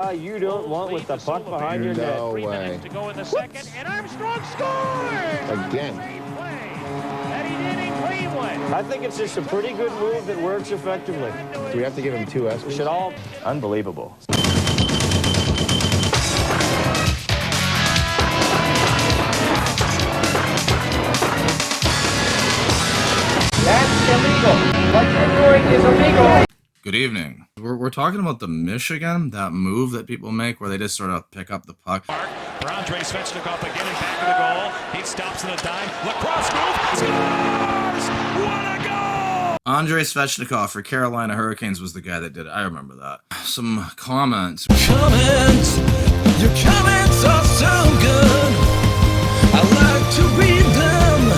You don't want with the puck behind your net. No way. 3 minutes to go in the second, and Armstrong scores! Again. Great play that he did in Cleveland. I think it's just a pretty good move that works effectively. Do we have to give him 2 S's? We should all... Unbelievable. That's illegal. What you're doing is illegal. Good evening. We're talking about the Michigan, that move that people make where they just sort of pick up the puck. For Andrei Svechnikov again in back of the goal. He stops in a dime. Lacrosse move. Scores! What a goal! Andrei Svechnikov for Carolina Hurricanes was the guy that did it. I remember that. Some comments. Your comments are so good. I like to read them,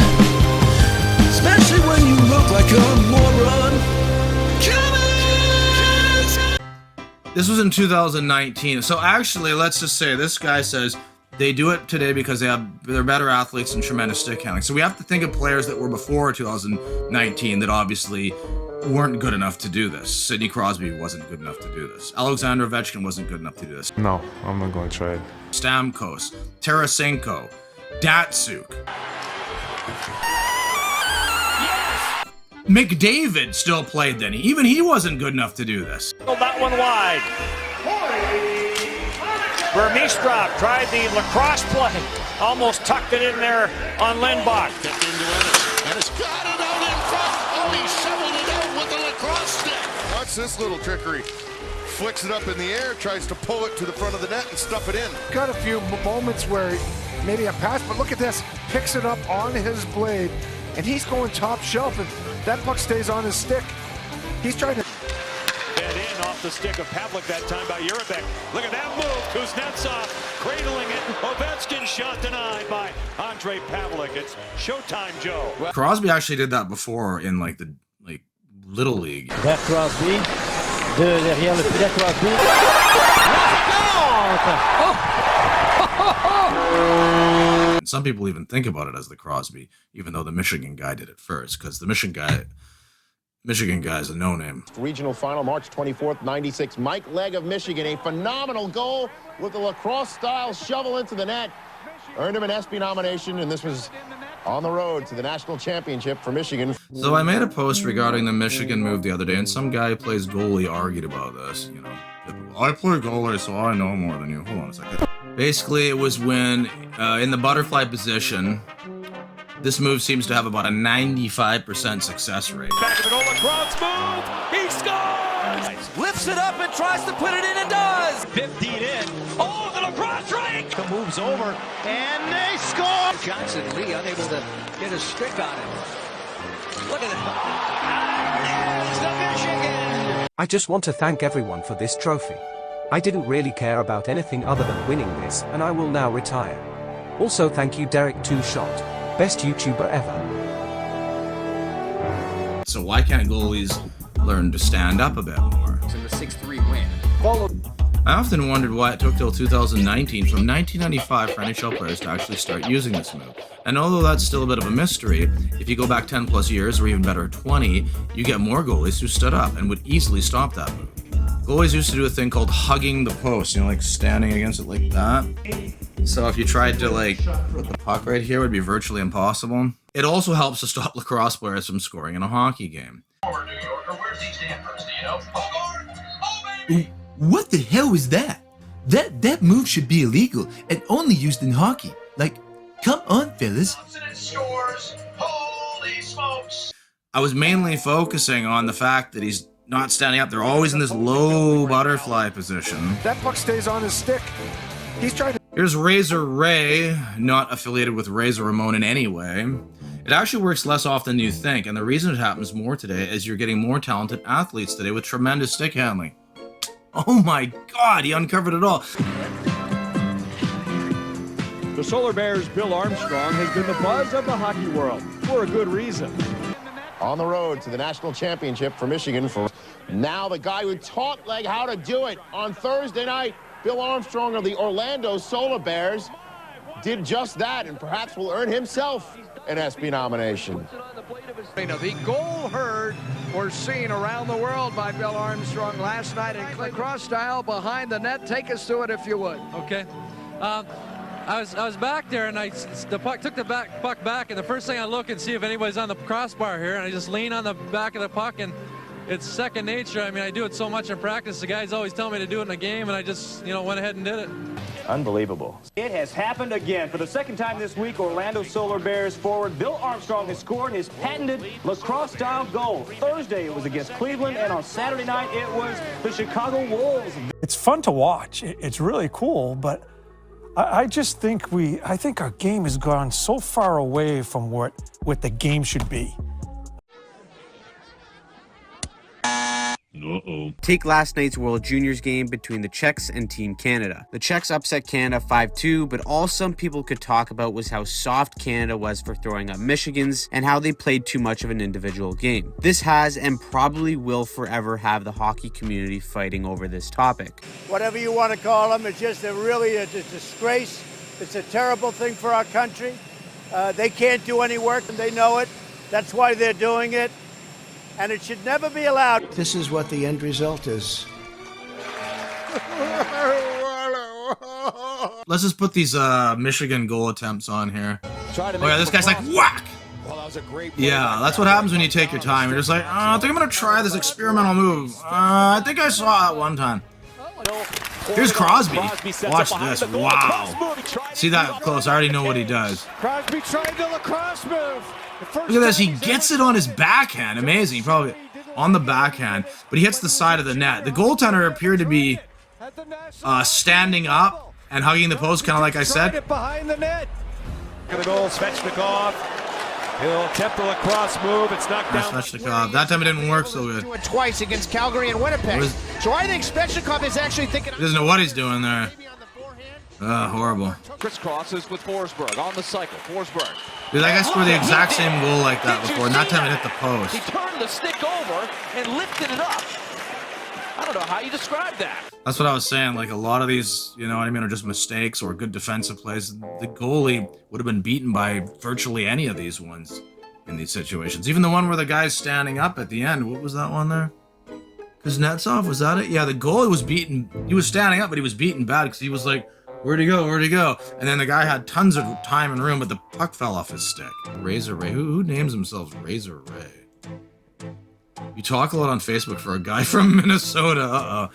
especially when you look like a moron. This was in 2019. So actually, let's just say this guy says they do it today because they're better athletes and tremendous stick handling. So we have to think of players that were before 2019 that obviously weren't good enough to do this. Sidney Crosby wasn't good enough to do this. Alexander Ovechkin wasn't good enough to do this. No, I'm not going to try it. Stamkos, Tarasenko, Datsuk. McDavid still played then. Even he wasn't good enough to do this. That one wide. Vermistrov tried the lacrosse play. Almost tucked it in there on Lindbach. Kept into it. And it's got it out in front. Oh, he shoveled it out with the lacrosse stick. Watch this little trickery. Flicks it up in the air, tries to pull it to the front of the net and stuff it in. Got a few moments where maybe a pass, but look at this. Picks it up on his blade, and he's going top shelf, and that puck stays on his stick. He's trying to... Head in off the stick of Pavlik that time by Urabek. Look at that move. Kuznetsov cradling it. Ovechkin shot denied by Andrei Pavlik. It's showtime, Joe. Crosby actually did that before in like the Little League. Vers Crosby. Derrière le filet Crosby. And some people even think about it as the Crosby, even though the Michigan guy did it first, because the Michigan guy is a no-name. Regional final, March 24th, 96. Mike Legg of Michigan, a phenomenal goal with the lacrosse-style shovel into the net. Earned him an ESPY nomination, and this was on the road to the national championship for Michigan. So I made a post regarding the Michigan move the other day, and some guy who plays goalie argued about this. You know, I play goalie, so I know more than you. Hold on a second. Basically, it was when in the butterfly position, this move seems to have about a 95% success rate. Back to the goal, lacrosse move. He scores! Lifts it up and tries to put it in and does. 15 in. Oh, the lacrosse strike! The moves over, and they score! Johnson Lee unable to get a stick on it. Look at it. There's the Michigan! I just want to thank everyone for this trophy. I didn't really care about anything other than winning this, and I will now retire. Also thank you Derek 2 Shot. Best YouTuber ever. So why can't goalies learn to stand up a bit more? In the 6-3 win. I often wondered why it took till 2019 from 1995 for NHL players to actually start using this move. And although that's still a bit of a mystery, if you go back 10 plus years or even better 20, you get more goalies who stood up and would easily stop that move. Goalies used to do a thing called hugging the post, you know, like standing against it like that. So if you tried to put the puck right here, it would be virtually impossible. It also helps to stop lacrosse players from scoring in a hockey game. What the hell was that? That move should be illegal and only used in hockey. Like, come on, fellas. I was mainly focusing on the fact that he's not standing up. They're always in this low butterfly position. That puck stays on his stick. He's trying to... Here's Razor Ray, not affiliated with Razor Ramon in any way. It actually works less often than you think, and the reason it happens more today is you're getting more talented athletes today with tremendous stick handling. Oh my God, he uncovered it all. The Solar Bears' Bill Armstrong has been the buzz of the hockey world for a good reason. On the road to the national championship for Michigan for now the guy who taught Legg how to do it on Thursday night. Bill Armstrong of the Orlando Solar Bears did just that and perhaps will earn himself an ESPY nomination. The goal heard were seen around the world by Bill Armstrong last night in lacrosse style behind the net. Take us through it if you would. Okay. I was back there, and the puck took the puck back, and the first thing I look and see if anybody's on the crossbar here, and I just lean on the back of the puck, and it's second nature. I mean, I do it so much in practice. The guys always tell me to do it in a game, and I just, went ahead and did it. Unbelievable. It has happened again. For the second time this week, Orlando Solar Bears forward Bill Armstrong has scored his patented lacrosse-style goal. Thursday, it was against Cleveland, and on Saturday night, it was the Chicago Wolves. It's fun to watch. It's really cool, but I just think I think our game has gone so far away from what the game should be. Take last night's World Juniors game between the Czechs and Team Canada. The Czechs upset Canada 5-2, but all some people could talk about was how soft Canada was for throwing up Michigan's and how they played too much of an individual game. This has and probably will forever have the hockey community fighting over this topic. Whatever you want to call them, it's just really a disgrace. It's a terrible thing for our country. They can't do any work, and they know it. That's why they're doing it. And it should never be allowed. This is what the end result is. Let's just put these Michigan goal attempts on here. Oh yeah, this guy's like, whack! Well, that was a great play. Yeah, that's what happens when you take your time. You're just like, I think I'm gonna try this experimental move. I think I saw it one time. Here's Crosby. Watch this. Wow. See that up close? I already know what he does. Crosby tried the lacrosse move. Look at this. He gets it on his backhand. Amazing. Probably on the backhand. But he hits the side of the net. The goaltender appeared to be standing up and hugging the post, kind of like I said. Behind the net. Look at the goal. Svechnikov. He'll attempt the lacrosse move. It's knocked down. Svechnikov. That time it didn't work so good. Do it twice against Calgary and Winnipeg. So I think Svechnikov is actually thinking. He doesn't know what he's doing there. Horrible. Crisscrosses with Forsberg on the cycle. Forsberg. Dude, that guy scored the exact same goal like that before, and that time it hit the post. He turned the stick over and lifted it up. I don't know how you describe that. That's what I was saying. Like, a lot of these, you know what I mean, are just mistakes or good defensive plays. The goalie would have been beaten by virtually any of these ones in these situations. Even the one where the guy's standing up at the end. What was that one there? Kuznetsov, was that it? Yeah, the goalie was beaten. He was standing up, but he was beaten bad because he was like, where'd he go? Where'd he go? And then the guy had tons of time and room, but the puck fell off his stick. Razor Ray. Who names themselves Razor Ray? You talk a lot on Facebook for a guy from Minnesota. Uh-oh.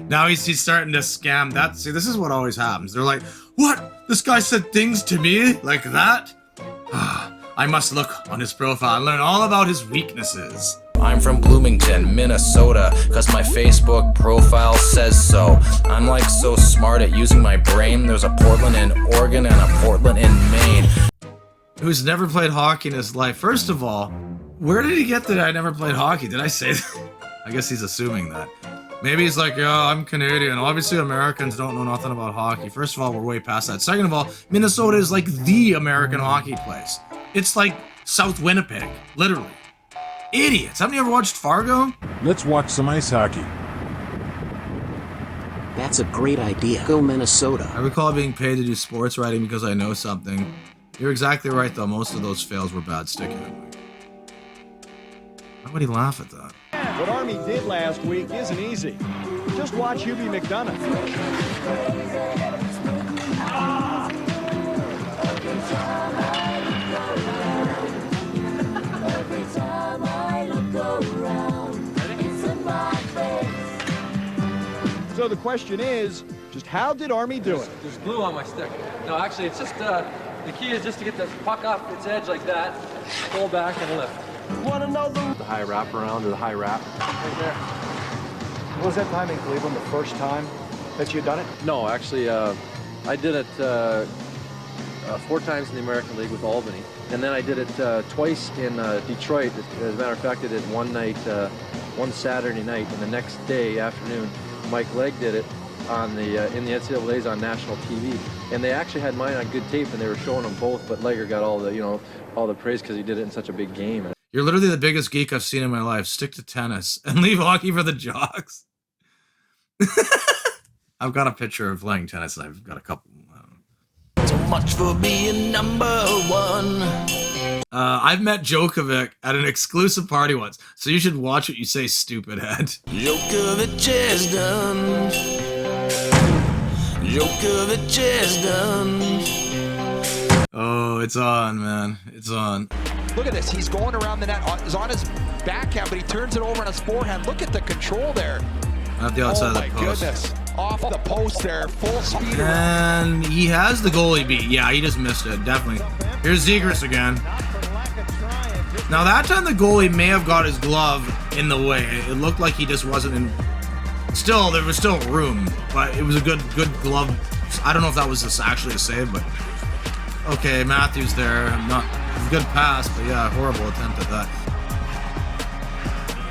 Now he's starting to scam that. See, this is what always happens. They're like, what? This guy said things to me like that? I must look on his profile and learn all about his weaknesses. I'm from Bloomington, Minnesota, cause my Facebook profile says so. I'm like so smart at using my brain. There's a Portland in Oregon and a Portland in Maine. Who's never played hockey in his life. First of all, where did he get that I never played hockey? Did I say that? I guess he's assuming that. Maybe he's like, yeah, I'm Canadian. Obviously, Americans don't know nothing about hockey. First of all, we're way past that. Second of all, Minnesota is like the American hockey place. It's like South Winnipeg, literally. Idiots. Haven't you ever watched Fargo? Let's watch some ice hockey. That's a great idea. Go Minnesota. I recall being paid to do sports writing because I know something. You're exactly right, though. Most of those fails were bad sticking. Why would he laugh at that? What Army did last week isn't easy. Just watch Hubie McDonough. So the question is, just how did Army do it? There's glue on my stick. No, actually, it's just, the key is just to get the puck off its edge like that, pull back and lift. Want to know the high wrap around or the high wrap? Right there. What was that time in Cleveland, the first time that you had done it? No, actually, I did it 4 times in the American League with Albany. And then I did it twice in Detroit. As a matter of fact, I did one night, one Saturday night, and the next day afternoon, Mike Legg did it on the in the NCAA's on national TV. And they actually had mine on good tape, and they were showing them both. But Legger got all the all the praise because he did it in such a big game. You're literally the biggest geek I've seen in my life. Stick to tennis and leave hockey for the jocks. I've got a picture of playing tennis, and I've got a couple. So much for being number one. I've met Djokovic at an exclusive party once, so you should watch what you say, stupid head. Djokovic is done. Djokovic is done. Oh, it's on, man. It's on. Look at this. He's going around the net. He's on his backhand, but he turns it over on his forehand. Look at the control there. At the outside of the post. Oh, my goodness. Off the post there. Full speed. And he has the goalie beat. Yeah, he just missed it. Definitely. Here's Zegras again. Now, that time the goalie may have got his glove in the way. It looked like he just wasn't in... Still, there was still room, but it was a good glove. I don't know if that was actually a save, but... Okay, Matthews there. Good pass, but yeah, horrible attempt at that.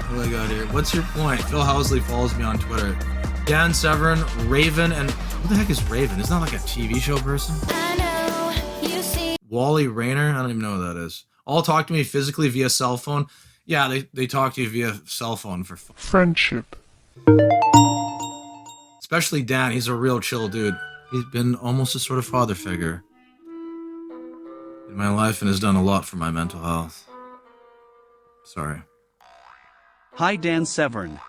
What do I got here? What's your point? Phil Housley follows me on Twitter. Dan Severin, Raven, and who the heck is Raven? Isn't that like a TV show person? Wally Rayner? I don't even know who that is. All talk to me physically via cell phone. Yeah, they talk to you via cell phone for friendship. Especially Dan. He's a real chill dude. He's been almost a sort of father figure in my life and has done a lot for my mental health. Sorry. Hi, Dan Severin.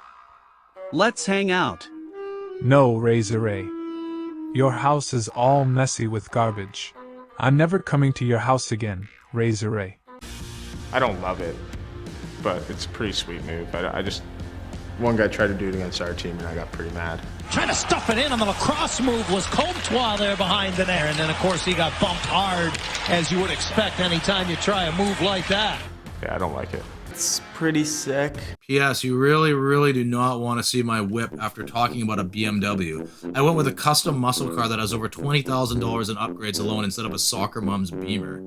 Let's hang out. No, Razor Ray. Your house is all messy with garbage. I'm never coming to your house again, Razor Ray. I don't love it, but it's a pretty sweet move. I just... One guy tried to do it against our team, and I got pretty mad. Trying to stuff it in on the lacrosse move was Comtois there behind the net. And then, of course, he got bumped hard, as you would expect anytime you try a move like that. Yeah, I don't like it. It's pretty sick. P.S. You really, really do not want to see my whip after talking about a BMW. I went with a custom muscle car that has over $20,000 in upgrades alone instead of a Soccer Mom's Beamer.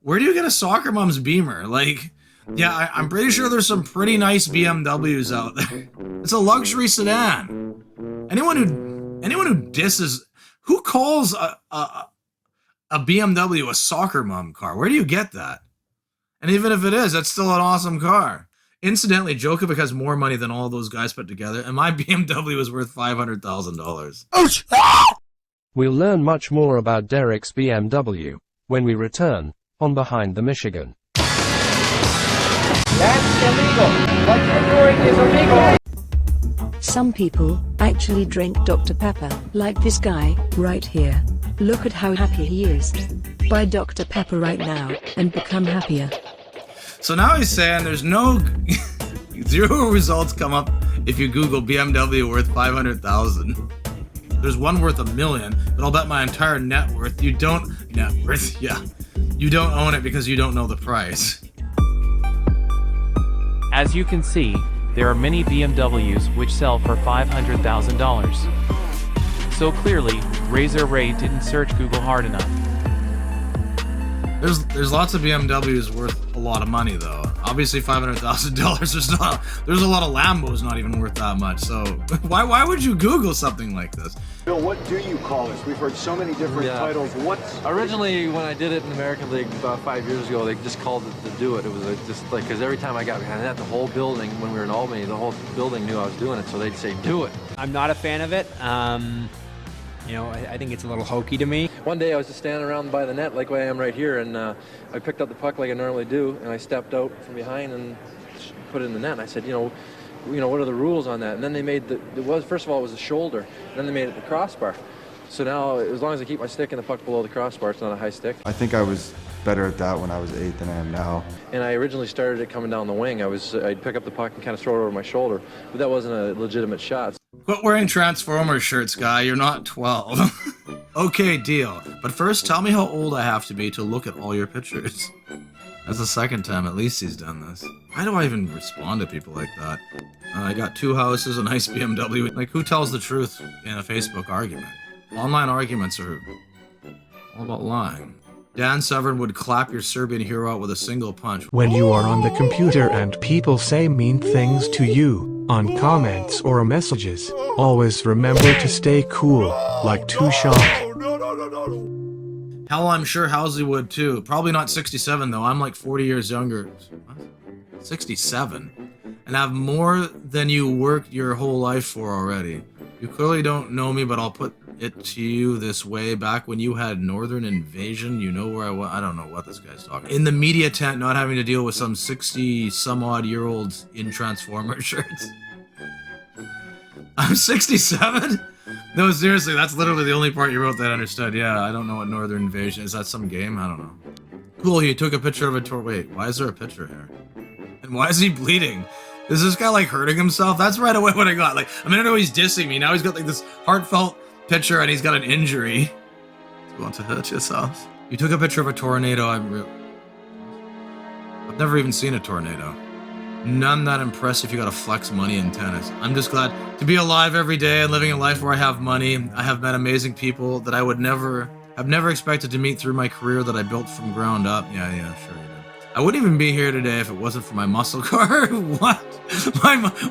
Where do you get a Soccer Mom's Beamer? Like... Yeah, I'm pretty sure there's some pretty nice BMWs out there. It's a luxury sedan. Anyone who disses, who calls a BMW a soccer mom car? Where do you get that? And even if it is, that's still an awesome car. Incidentally, Djokovic has more money than all those guys put together, and my BMW is worth $500,000. We'll learn much more about Derek's BMW when we return on Behind the Michigan. That's illegal. What you're doing is illegal. Some people actually drink Dr. Pepper, like this guy right here. Look at how happy he is. Buy Dr. Pepper right now and become happier. So now he's saying there's no zero results come up if you Google BMW worth 500,000. There's one worth $1 million, but I'll bet my entire net worth you don't you don't own it because you don't know the price. As you can see, there are many BMWs which sell for $500,000. So clearly, Razor Ray didn't search Google hard enough. There's lots of BMWs worth a lot of money though. Obviously $500,000 there's a lot of Lambos not even worth that much. So why would you Google something like this? Bill, what do you call this? We've heard so many different titles. Originally, when I did it in the American League about 5 years ago, they just called it the Do It. It was just like, because every time I got behind that, the whole building, when we were in Albany, the whole building knew I was doing it, so they'd say, do it. I'm not a fan of it. You know, I think it's a little hokey to me. One day I was just standing around by the net like I am right here, and I picked up the puck like I normally do, and I stepped out from behind and put it in the net. And I said, you know, what are the rules on that? And then they made first of all, it was the shoulder, and then they made it the crossbar. So now, as long as I keep my stick and the puck below the crossbar, it's not a high stick. I think I was better at that when I was 8 than I am now. And I originally started it coming down the wing. I'd pick up the puck and kind of throw it over my shoulder, but that wasn't a legitimate shot. Quit wearing Transformers shirts, guy. You're not 12. Okay, deal. But first, tell me how old I have to be to look at all your pictures. That's the second time at least he's done this. Why do I even respond to people like that? I got 2 houses, a nice BMW. Like, who tells the truth in a Facebook argument? Online arguments are all about lying. Dan Severin would clap your Serbian hero out with a single punch. When you are on the computer and people say mean things to you, on comments or messages, always remember to stay cool, like 2 Shot. Hell, I'm sure Housley would too. Probably not 67 though, I'm like 40 years younger. What? 67? And have more than you worked your whole life for already. You clearly don't know me, but I'll put it to you this way back when you had Northern Invasion. You know where I was. I don't know what this guy's talking. In the media tent, not having to deal with some 60-some-odd-year-olds in Transformer shirts. I'm 67? No, seriously, that's literally the only part you wrote that I understood. Yeah, I don't know what Northern Invasion is. That some game? I don't know. Cool, you took a picture of a tour. Wait, why is there a picture here? And why is he bleeding? Is this guy like hurting himself? That's right away what I got. Like, a minute ago he's dissing me. Now he's got like this heartfelt picture and he's got an injury. You want to hurt yourself? You took a picture of a tornado. I've never even seen a tornado. None that impressive. You gotta flex money in tennis. I'm just glad to be alive every day and living a life where I have money. I have met amazing people that I would never expected to meet through my career that I built from ground up. Yeah, sure you did. I wouldn't even be here today if it wasn't for my muscle car. What?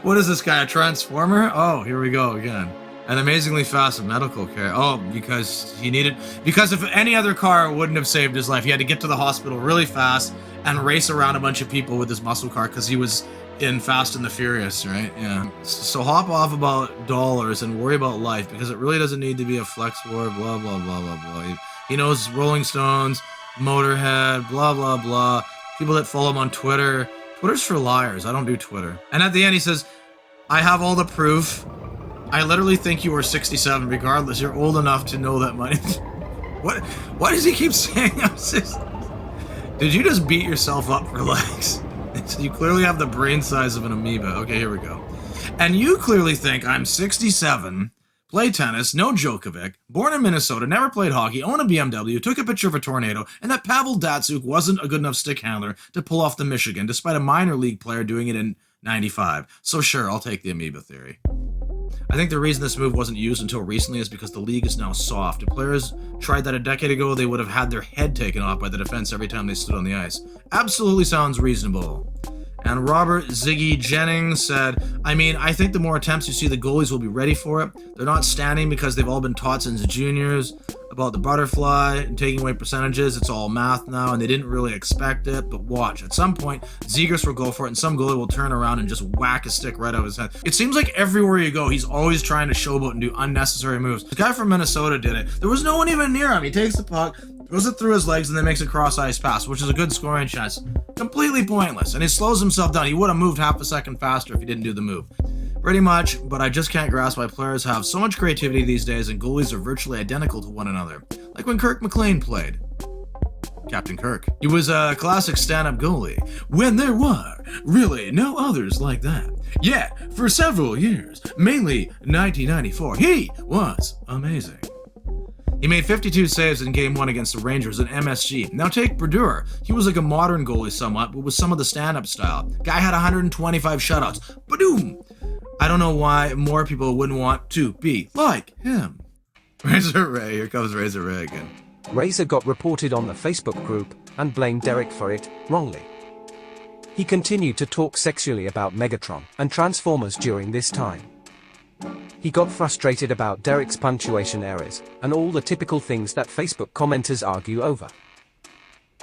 What is this guy, a transformer? Oh, here we go again. An amazingly fast medical care. Oh, because if any other car wouldn't have saved his life. He had to get to the hospital really fast and race around a bunch of people with his muscle car because he was in Fast and the Furious, right? Yeah. So hop off about dollars and worry about life because it really doesn't need to be a flex war, blah, blah, blah, blah, blah. He knows Rolling Stones, Motorhead, blah, blah, blah. People that follow him on Twitter. Twitter's for liars. I don't do Twitter. And at the end he says, I have all the proof. I literally think you are 67 regardless. You're old enough to know that money. What? Why does he keep saying I'm 60? Did you just beat yourself up for likes? You clearly have the brain size of an amoeba. Okay, here we go. And you clearly think I'm 67, play tennis, no Djokovic, born in Minnesota, never played hockey, own a BMW, took a picture of a tornado, and that Pavel Datsyuk wasn't a good enough stick handler to pull off the Michigan, despite a minor league player doing it in 95. So sure, I'll take the amoeba theory. I think the reason this move wasn't used until recently is because the league is now soft. If players tried that a decade ago, they would have had their head taken off by the defense every time they stood on the ice. Absolutely sounds reasonable. And Robert Ziggy Jennings said, I mean, I think the more attempts you see, the goalies will be ready for it. They're not standing because they've all been taught since juniors about the butterfly and taking away percentages. It's all math now, and they didn't really expect it. But watch, at some point, Zegras will go for it, and some goalie will turn around and just whack a stick right out of his head. It seems like everywhere you go, he's always trying to showboat and do unnecessary moves. The guy from Minnesota did it. There was no one even near him. He takes the puck, throws it through his legs, and then makes a cross-ice pass, which is a good scoring chance. Completely pointless, and he slows himself down. He would have moved half a second faster if he didn't do the move. Pretty much, but I just can't grasp why players have so much creativity these days and goalies are virtually identical to one another. Like when Kirk McLean played. Captain Kirk. He was a classic stand-up goalie, when there were really no others like that. Yet, for several years, mainly 1994, he was amazing. He made 52 saves in Game 1 against the Rangers in MSG. Now take Brodeur. He was like a modern goalie somewhat, but with some of the stand-up style. Guy had 125 shutouts. Badoom! I don't know why more people wouldn't want to be like him. Razor Ray. Here comes Razor Ray again. Razor got reported on the Facebook group and blamed Derek for it, wrongly. He continued to talk sexually about Megatron and Transformers during this time. He got frustrated about Derek's punctuation errors and all the typical things that Facebook commenters argue over.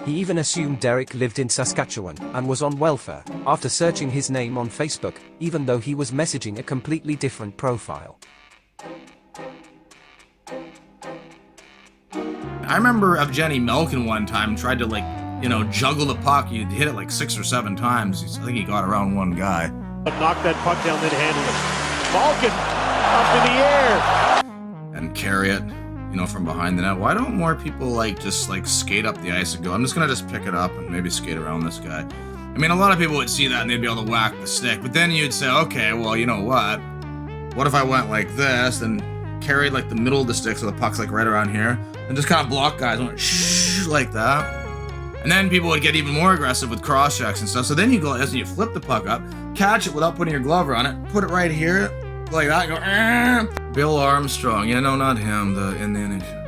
He even assumed Derek lived in Saskatchewan and was on welfare after searching his name on Facebook, even though he was messaging a completely different profile. I remember Evgeny Malkin one time tried to juggle the puck. He hit it like 6 or 7 times. I think he got around one guy. Knock that puck down, then handle it. Malkin up in the air. And carry it, from behind the net. Why don't more people just skate up the ice and go, I'm just gonna pick it up and maybe skate around this guy. I mean, a lot of people would see that and they'd be able to whack the stick, but then you'd say, okay, well, you know what? What if I went like this and carried the middle of the stick so the puck's right around here and just kind of block guys and went shh like that? And then people would get even more aggressive with cross checks and stuff. So then you go and you flip the puck up, catch it without putting your glove on it, put it right here like that, and go, Bill Armstrong. Yeah, no, not him. In the NHL.